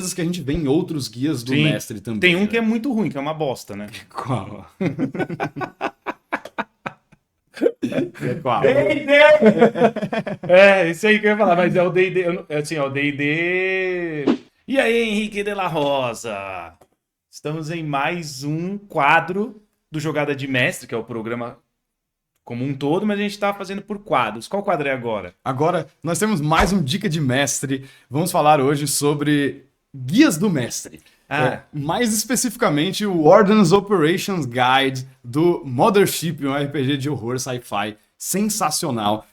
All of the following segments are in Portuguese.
Coisas que a gente vê em outros guias do Sim. mestre também. Tem um que é muito ruim, que é uma bosta, né? Qual? Qual? D&D! Esse aí que eu ia falar, mas é o D&D, assim, é o D&D... E aí, Henrique de la Rosa? Estamos em mais um quadro do Jogada de Mestre, que é o programa como um todo, mas a gente tá fazendo por quadros. Qual quadro é agora? Agora, nós temos mais um Dica de Mestre. Vamos falar hoje sobre guias do mestre. Mais especificamente, o Warden's Operations Guide do Mothership, um RPG de horror sci-fi sensacional,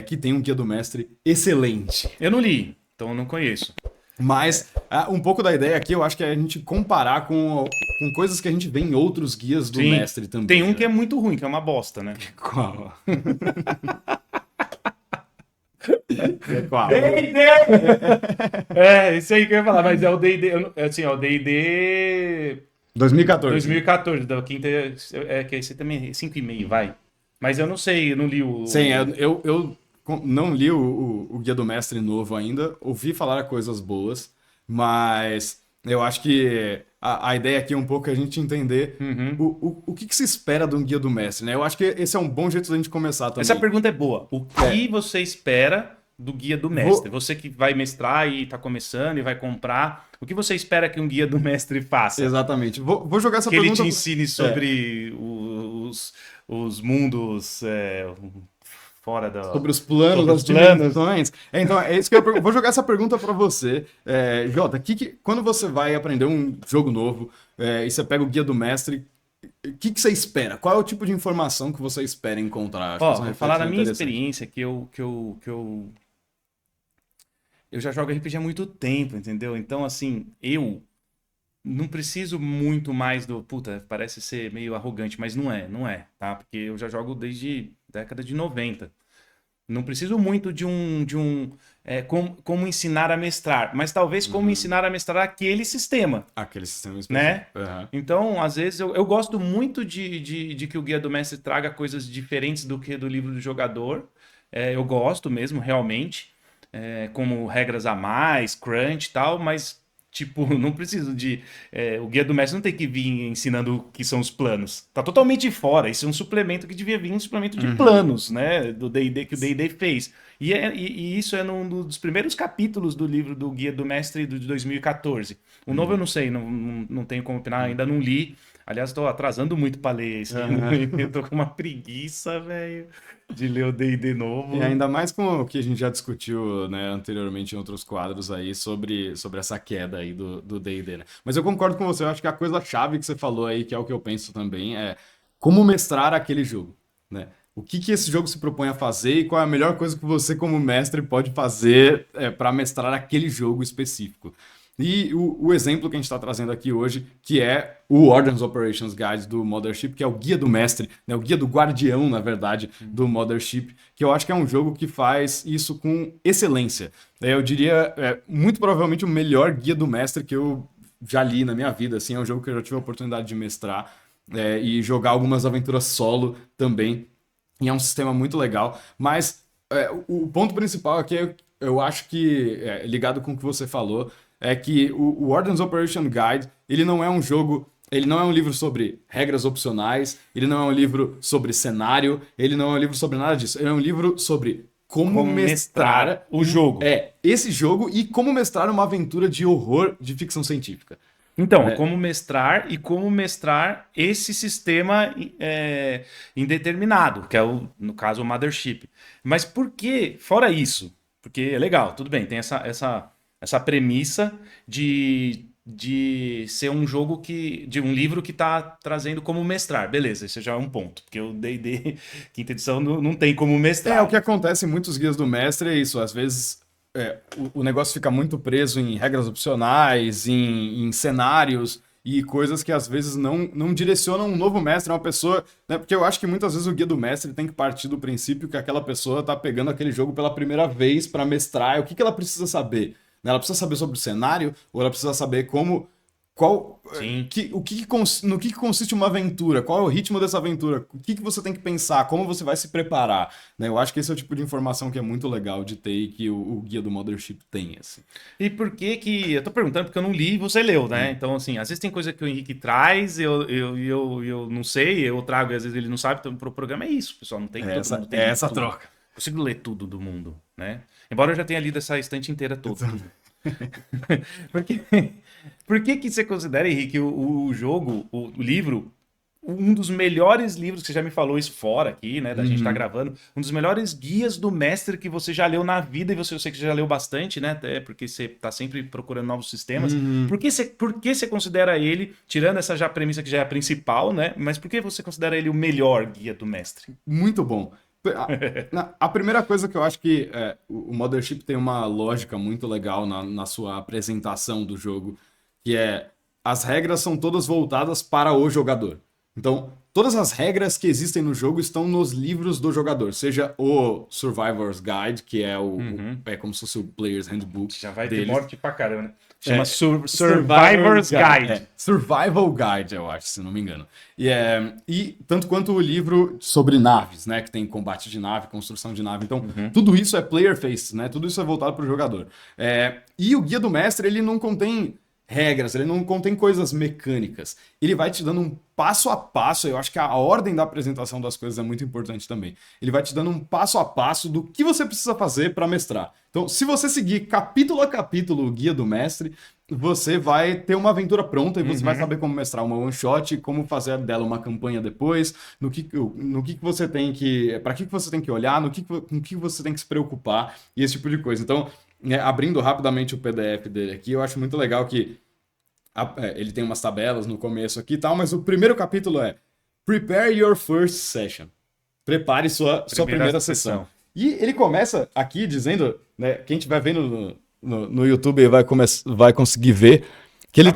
que tem um guia do mestre excelente. Eu não li, então eu não conheço. Mas um pouco da ideia aqui, eu acho que é a gente comparar com coisas que a gente vê em outros guias do Sim. mestre também. Tem um que é muito ruim, que é uma bosta, né? Qual? Qual? D&D! Esse aí que eu ia falar, mas é o D&D, assim, é o D&D 2014. 2014, da quinta, que esse também é 5,5, vai. Mas eu não sei, eu não li o... Sim, eu não li o Guia do Mestre novo ainda, ouvi falar coisas boas, mas eu acho que a ideia aqui é um pouco a gente entender o que se espera de um Guia do Mestre, né? Eu acho que esse é um bom jeito da gente começar também. Essa pergunta é boa. O que você espera do Guia do Mestre? Você que vai mestrar e tá começando e vai comprar, o que você espera que um Guia do Mestre faça? Exatamente. Vou jogar essa que pergunta... ele te ensine sobre os mundos fora da... Sobre os planos, sobre as os planos. dimensões. Então, é isso que eu vou jogar essa pergunta pra você. Jota, quando você vai aprender um jogo novo e você pega o Guia do Mestre, o que você espera? Qual é o tipo de informação que você espera encontrar? Acho que essa é uma Vou falar da reflexão minha interessante. experiência, que eu já jogo RPG há muito tempo, entendeu? Então, assim, eu não preciso muito mais do... Puta, parece ser meio arrogante, mas não é, tá? Porque eu já jogo desde década de 90. Não preciso muito de como ensinar a mestrar, mas talvez como ensinar a mestrar aquele sistema, Aquele sistema né? específico. Uhum. Então, às vezes, eu gosto muito de que o Guia do Mestre traga coisas diferentes do que do livro do jogador. Eu gosto mesmo, realmente, como regras a mais, crunch e tal, mas, tipo, não preciso de... o Guia do Mestre não tem que vir ensinando o que são os planos. Tá totalmente fora. Isso é um suplemento que devia vir, um suplemento de planos, né? Do D&D, que o D&D fez. E isso é num dos primeiros capítulos do livro do Guia do Mestre de 2014. O novo eu não sei, não tenho como opinar, ainda não li. Aliás, estou atrasando muito para ler esse. Eu tô com uma preguiça, velho, de ler o D&D novo. E ainda mais com o que a gente já discutiu, né, anteriormente em outros quadros aí sobre essa queda aí do D&D, né? Mas eu concordo com você, eu acho que a coisa-chave que você falou aí, que é o que eu penso também, é como mestrar aquele jogo, né? O que esse jogo se propõe a fazer e qual é a melhor coisa que você, como mestre, pode fazer para mestrar aquele jogo específico. E o exemplo que a gente está trazendo aqui hoje, que é o Warden's Operations Guide do Mothership, que é o guia do mestre, né, o guia do guardião, na verdade, do Mothership, que eu acho que é um jogo que faz isso com excelência. Eu diria, muito provavelmente, o melhor guia do mestre que eu já li na minha vida. Assim, é um jogo que eu já tive a oportunidade de mestrar e jogar algumas aventuras solo também. E é um sistema muito legal. Mas o ponto principal aqui, eu acho que, ligado com o que você falou, é que o Warden's Operation Guide, ele não é um jogo, ele não é um livro sobre regras opcionais, ele não é um livro sobre cenário, ele não é um livro sobre nada disso. Ele é um livro sobre como mestrar o jogo. Esse jogo e como mestrar uma aventura de horror de ficção científica. Então, como mestrar e como mestrar esse sistema indeterminado, que é, no caso, o Mothership. Mas por que, fora isso, porque é legal, tudo bem, tem essa premissa de ser um jogo de um livro que está trazendo como mestrar. Beleza, esse já é um ponto, porque o D&D quinta edição não tem como mestrar. O que acontece em muitos guias do mestre é isso, às vezes o negócio fica muito preso em regras opcionais, em cenários e coisas que às vezes não direcionam um novo mestre, uma pessoa, né? Porque eu acho que muitas vezes o guia do mestre tem que partir do princípio que aquela pessoa está pegando aquele jogo pela primeira vez para mestrar. O que ela precisa saber? Ela precisa saber sobre o cenário ou ela precisa saber como Sim. No que consiste uma aventura? Qual é o ritmo dessa aventura? O que você tem que pensar? Como você vai se preparar? Né? Eu acho que esse é o tipo de informação que é muito legal de ter e que o guia do Mothership tem, assim. E por que que... Eu tô perguntando porque eu não li e você leu, né? Então, assim, às vezes tem coisa que o Henrique traz, eu não sei, eu trago e às vezes ele não sabe. Então, pro programa é isso, pessoal. Não tem que todo mundo tem É essa tudo. troca. Consigo ler tudo do mundo, né? Embora eu já tenha lido essa estante inteira toda. Porque, por que que você considera, Henrique, o jogo, o livro, um dos melhores livros, que você já me falou isso fora aqui, né, da gente tá gravando, um dos melhores guias do mestre que você já leu na vida, e você, eu sei que já leu bastante, né, até porque você tá sempre procurando novos sistemas. Por que você considera ele, tirando essa já premissa que já é a principal, né, mas por que você considera ele o melhor guia do mestre? Muito bom. A primeira coisa que eu acho que o Mothership tem uma lógica muito legal na sua apresentação do jogo, que é as regras são todas voltadas para o jogador. Então, todas as regras que existem no jogo estão nos livros do jogador, seja o Survivor's Guide, que é é como se fosse o Player's Handbook Já vai ter deles. morte pra caramba, né? Chama É, Survivor's Guide. Survival Guide, eu acho, se não me engano. E tanto quanto o livro sobre naves, né? Que tem combate de nave, construção de nave. Então, tudo isso é player face, né? Tudo isso é voltado para o jogador. E o guia do mestre, ele não contém regras, ele não contém coisas mecânicas. Ele vai te dando um passo a passo, eu acho que a ordem da apresentação das coisas é muito importante também. Ele vai te dando um passo a passo do que você precisa fazer para mestrar. Então, se você seguir capítulo a capítulo o guia do mestre, você vai ter uma aventura pronta e você vai saber como mestrar uma one shot, como fazer dela uma campanha depois, no que você tem que, para que você tem que olhar, com que você tem que se preocupar e esse tipo de coisa. Então, abrindo rapidamente o PDF dele aqui, eu acho muito legal que ele tem umas tabelas no começo aqui e tal, mas o primeiro capítulo é Prepare Your First Session. Prepare sua primeira sessão. E ele começa aqui dizendo, né, quem estiver vendo no YouTube vai conseguir ver que ele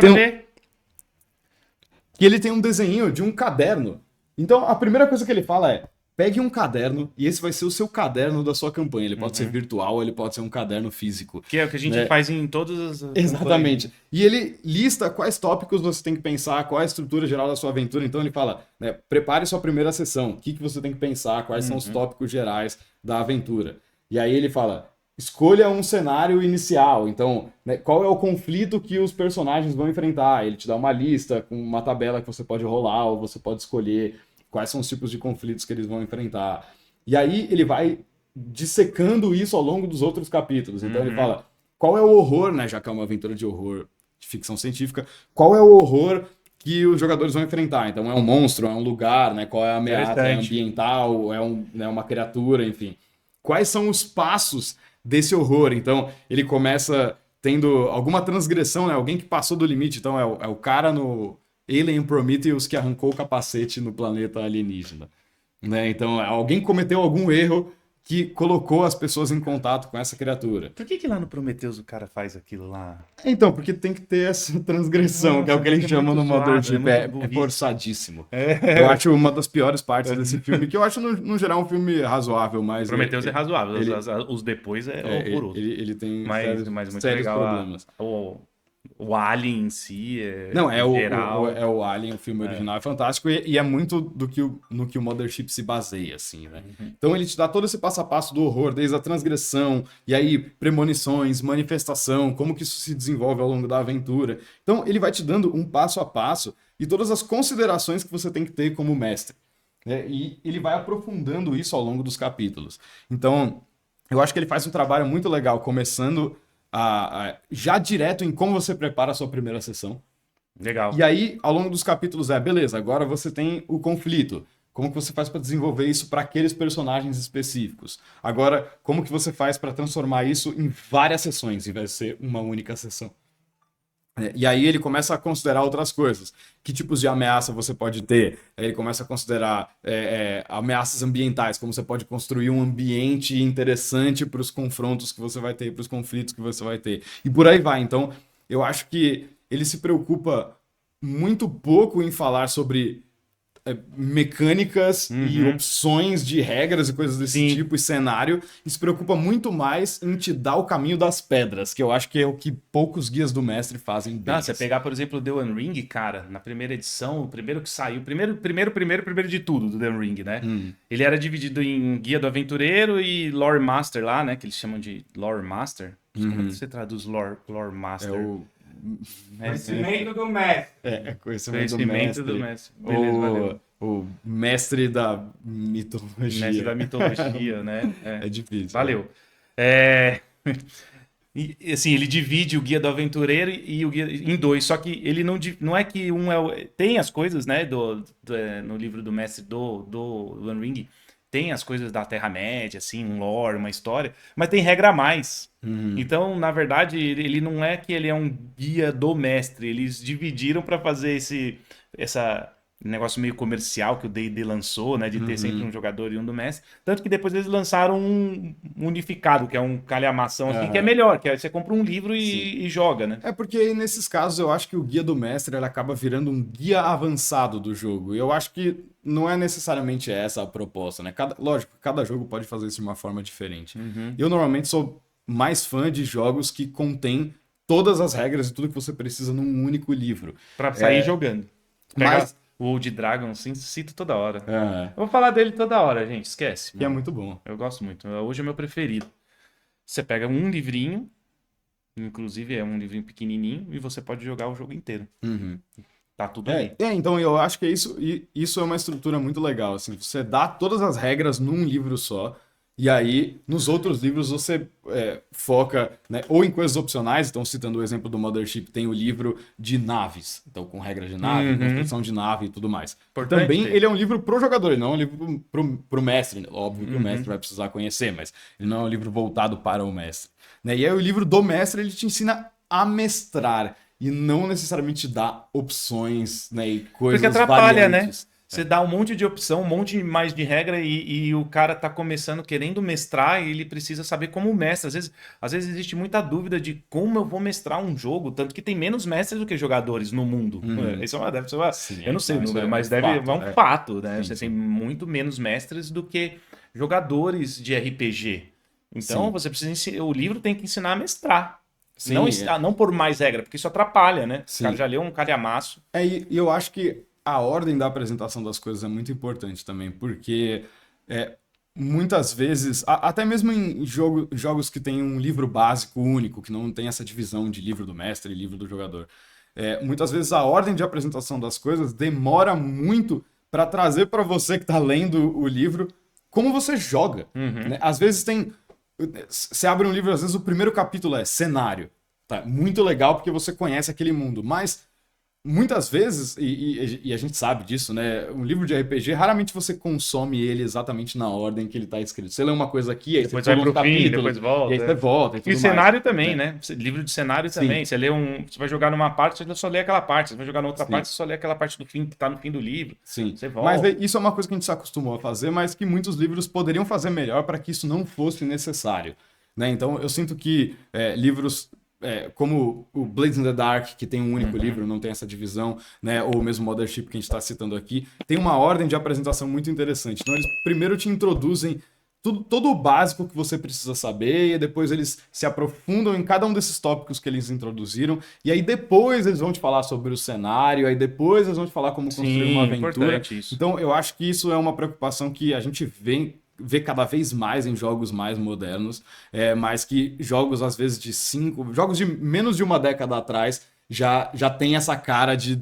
tem um desenho de um caderno. Então, a primeira coisa que ele fala é: pegue um caderno e esse vai ser o seu caderno da sua campanha. Ele pode ser virtual, ele pode ser um caderno físico. Que é o que a gente faz em todas as Exatamente. campanhas. E ele lista quais tópicos você tem que pensar, qual é a estrutura geral da sua aventura. Então ele fala, né, prepare sua primeira sessão. O que você tem que pensar, quais são os tópicos gerais da aventura. E aí ele fala, escolha um cenário inicial. Então, né, qual é o conflito que os personagens vão enfrentar? Ele te dá uma lista com uma tabela que você pode rolar ou você pode escolher quais são os tipos de conflitos que eles vão enfrentar. E aí ele vai dissecando isso ao longo dos outros capítulos. Então ele fala, qual é o horror, né, já que é uma aventura de horror, de ficção científica, qual é o horror que os jogadores vão enfrentar? Então é um monstro, é um lugar, né, qual é a ameaça, é ambiental, é uma criatura, enfim. Quais são os passos desse horror? Então ele começa tendo alguma transgressão, né, alguém que passou do limite. Então é o cara no Alien Prometheus que arrancou o capacete no planeta alienígena. Né? Então, alguém cometeu algum erro que colocou as pessoas em contato com essa criatura. Por que lá no Prometheus o cara faz aquilo lá? Então, porque tem que ter essa transgressão, Nossa, que é o que eles chamam no Mothership. É burrice. forçadíssimo. Eu acho uma das piores partes desse filme, que eu acho, no geral, um filme razoável, mas... Prometheus é razoável, os depois é horroroso. Ele tem mas muito sérios legal problemas. O Alien em si Não, geral. o Alien, o filme original é fantástico e é muito no que o Mothership se baseia, assim, né? Então ele te dá todo esse passo a passo do horror, desde a transgressão, e aí premonições, manifestação, como que isso se desenvolve ao longo da aventura. Então ele vai te dando um passo a passo e todas as considerações que você tem que ter como mestre. Né? E ele vai aprofundando isso ao longo dos capítulos. Então, eu acho que ele faz um trabalho muito legal, começando já direto em como você prepara a sua primeira sessão. Legal. E aí, ao longo dos capítulos, beleza, agora você tem o conflito. Como que você faz para desenvolver isso para aqueles personagens específicos? Agora, como que você faz para transformar isso em várias sessões, em vez de ser uma única sessão? E aí ele começa a considerar outras coisas. Que tipos de ameaça você pode ter? Aí ele começa a considerar ameaças ambientais, como você pode construir um ambiente interessante para os confrontos que você vai ter, para os conflitos que você vai ter. E por aí vai. Então, eu acho que ele se preocupa muito pouco em falar sobre mecânicas e opções de regras e coisas desse Sim. tipo, e cenário, e se preocupa muito mais em te dar o caminho das pedras, que eu acho que é o que poucos guias do mestre fazem bem. Não, você pegar, por exemplo, o The One Ring, cara, na primeira edição, o primeiro que saiu, primeiro de tudo do The One Ring, né? Ele era dividido em Guia do Aventureiro e Lore Master lá, né? Que eles chamam de Lore Master. Como é que você traduz Lore É Master? o Conhecimento do mestre. conhecimento do mestre. Beleza, valeu. o mestre da mitologia. Mestre da mitologia, né? É difícil. Valeu. É... E, assim, ele divide o Guia do Aventureiro e o Guia em dois, só que ele não é que um é tem as coisas, né, no livro do mestre do One Ring, tem as coisas da Terra-média, assim, um lore, uma história, mas tem regra a mais. Então, na verdade, ele não é que ele é um guia do mestre, eles dividiram para fazer essa negócio meio comercial que o D&D lançou, né, de ter sempre um jogador e um do mestre, tanto que depois eles lançaram um unificado, que é um calhamação assim, que é melhor, que é você compra um livro e joga, né? É porque aí, nesses casos, eu acho que o guia do mestre ele acaba virando um guia avançado do jogo. E eu acho que não é necessariamente essa a proposta, né? Lógico, cada jogo pode fazer isso de uma forma diferente. Eu normalmente sou mais fã de jogos que contêm todas as regras e tudo que você precisa num único livro. Pra sair jogando. Mas O Old Dragon, sim, cito toda hora. é, Eu vou falar dele toda hora, gente, esquece. que é muito bom. Eu gosto muito. Hoje é o meu preferido. Você pega um livrinho, inclusive é um livrinho pequenininho, e você pode jogar o jogo inteiro. Tá tudo ali. Então eu acho que isso é uma estrutura muito legal, assim, você dá todas as regras num livro só, e aí nos outros livros você foca, né, ou em coisas opcionais, então citando o exemplo do Mothership, tem o livro de naves, então com regras de nave, construção de nave e tudo mais. Importante Também ter. ele é um livro pro jogador, ele não é um livro pro mestre, né? Óbvio que o mestre vai precisar conhecer, mas ele não é um livro voltado para o mestre, né? E aí o livro do mestre, ele te ensina a mestrar, e não necessariamente dá opções, né, e coisas Porque atrapalha, variantes. né? Você dá um monte de opção, um monte mais de regra e o cara tá começando querendo mestrar e ele precisa saber como mestra. Às vezes existe muita dúvida de como eu vou mestrar um jogo, tanto que tem menos mestres do que jogadores no mundo. Isso deve ser uma, Sim, eu não sei o isso número, é mas um deve fato, é um é. fato, né? Sim, Você sim. tem muito menos mestres do que jogadores de RPG. Então Sim. você precisa o livro tem que ensinar a mestrar. Sim, Não por mais regra, porque isso atrapalha, né? Sim. O cara já leu um calhamaço. E eu acho que a ordem da apresentação das coisas é muito importante também, porque muitas vezes, até mesmo em jogos que tem um livro básico único, que não tem essa divisão de livro do mestre e livro do jogador, muitas vezes a ordem de apresentação das coisas demora muito para trazer para você que está lendo o livro como você joga, né? Às vezes você abre um livro, às vezes o primeiro capítulo é cenário. Tá, muito legal porque você conhece aquele mundo, mas muitas vezes, e a gente sabe disso, né? Um livro de RPG, raramente você consome ele exatamente na ordem que ele está escrito. Você lê uma coisa aqui, aí Depois você vai pula pro um fim, capítulo, depois volta. e aí você volta e tudo E mais. cenário também, né? Livro de cenário Sim. também. Você lê você vai jogar numa parte, você só lê aquela parte. Você vai jogar na outra Sim. parte, você só lê aquela parte do fim que tá no fim do livro. Sim, Você volta. mas isso é uma coisa que a gente se acostumou a fazer, mas que muitos livros poderiam fazer melhor para que isso não fosse necessário, né? Então eu sinto que livros como o Blades in the Dark, que tem um único livro, não tem essa divisão, né? Ou mesmo Mothership que a gente está citando aqui, tem uma ordem de apresentação muito interessante. Então eles primeiro te introduzem todo o básico que você precisa saber, e depois eles se aprofundam em cada um desses tópicos que eles introduziram, e aí depois eles vão te falar sobre o cenário, aí depois eles vão te falar como construir uma aventura. Importante isso. Então eu acho que isso é uma preocupação que a gente vê cada vez mais em jogos mais modernos, mas que jogos às vezes jogos de menos de uma década atrás já tem essa cara de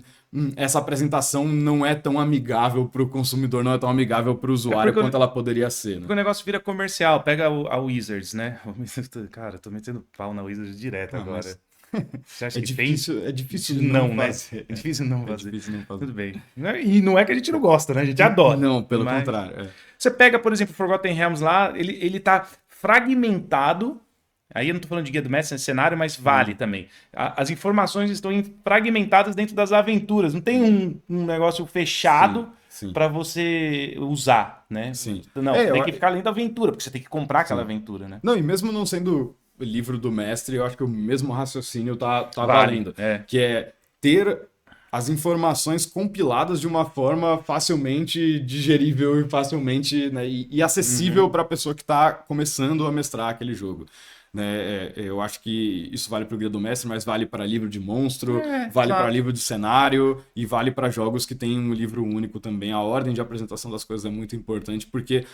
essa apresentação não é tão amigável para o consumidor, não é tão amigável para o usuário quanto ela poderia ser, né? Porque o negócio vira comercial. Pega a Wizards, né? Cara, eu tô metendo pau na Wizards direto agora. mas Você acha É que difícil, é difícil não, não né? fazer. É difícil não É fazer. difícil não fazer. Tudo bem. E não é que a gente não gosta, né? A gente adora. Não, pelo Mas- contrário. Você pega, por exemplo, Forgotten Realms lá, ele tá fragmentado. Aí eu não tô falando de Guia do Mestre, é cenário, mas vale também. As informações estão fragmentadas dentro das aventuras. Não tem um negócio fechado Sim. para você usar, né? Sim. Não, É, você tem eu- que ficar lendo a aventura, porque você tem que comprar aquela Sim. aventura, né? Não, e mesmo não sendo livro do mestre, eu acho que o mesmo raciocínio tá Vale, valendo. é. Que é ter as informações compiladas de uma forma facilmente digerível e facilmente, né, e acessível para a pessoa que está começando a mestrar aquele jogo. Né? Eu acho que isso vale para o Guia do Mestre, mas vale para livro de monstro, vale para livro de cenário e vale para jogos que tem um livro único também. A ordem de apresentação das coisas é muito importante, porque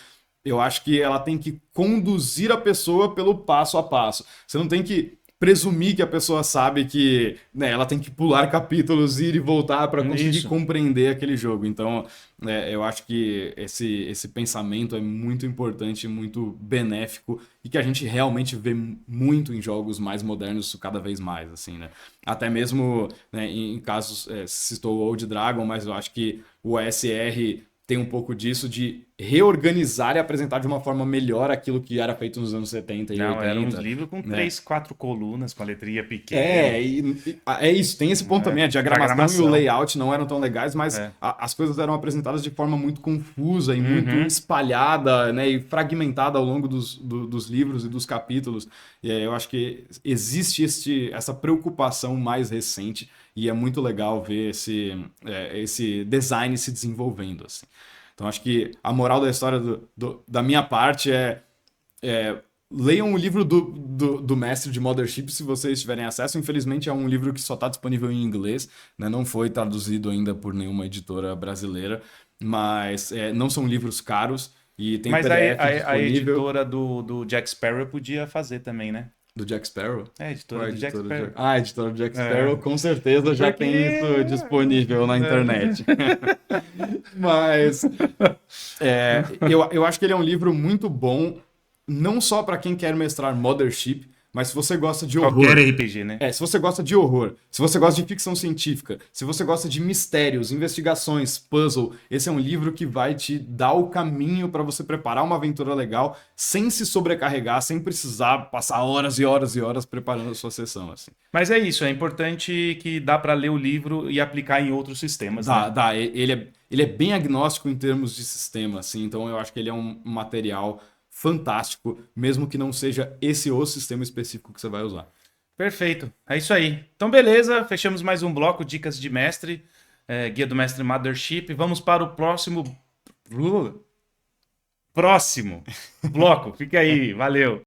eu acho que ela tem que conduzir a pessoa pelo passo a passo. Você não tem que presumir que a pessoa sabe que, né, ela tem que pular capítulos, ir e voltar para conseguir compreender aquele jogo. Então, eu acho que esse pensamento é muito importante, muito benéfico e que a gente realmente vê muito em jogos mais modernos, cada vez mais, assim, né? Até mesmo, né, em casos, citou o Old Dragon, mas eu acho que o OSR tem um pouco disso de reorganizar e apresentar de uma forma melhor aquilo que era feito nos anos 70 e 80. Era uns livros com 3, 4 colunas, com a letrinha pequena. É isso, tem esse ponto também. A diagramação e o layout não eram tão legais, mas as coisas eram apresentadas de forma muito confusa e muito espalhada, né, e fragmentada ao longo dos livros e dos capítulos. E eu acho que existe essa preocupação mais recente e é muito legal ver esse design se desenvolvendo, assim. Então, acho que a moral da história da minha parte leiam o livro do mestre de Mothership se vocês tiverem acesso. Infelizmente, é um livro que só está disponível em inglês, né? Não foi traduzido ainda por nenhuma editora brasileira, mas não são livros caros e tem PDF disponível. A editora do Jack Sparrow podia fazer também, né? Do Jack Sparrow? A editora do Jack Sparrow. A editora do Jack Sparrow com certeza já tem isso disponível na internet. Mas eu acho que ele é um livro muito bom, não só para quem quer mestrar Mothership, mas se você gosta de horror... Qualquer RPG, né? Se você gosta de horror, se você gosta de ficção científica, se você gosta de mistérios, investigações, puzzle, esse é um livro que vai te dar o caminho para você preparar uma aventura legal sem se sobrecarregar, sem precisar passar horas e horas e horas preparando a sua sessão, assim. Mas é isso, é importante que dá para ler o livro e aplicar em outros sistemas. Dá. Ele é bem agnóstico em termos de sistema, assim, então eu acho que ele é um material fantástico, mesmo que não seja esse o sistema específico que você vai usar. Perfeito, é isso aí. Então beleza, fechamos mais um bloco, Dicas de Mestre, Guia do Mestre Mothership. Vamos para o próximo bloco. Fica aí, valeu.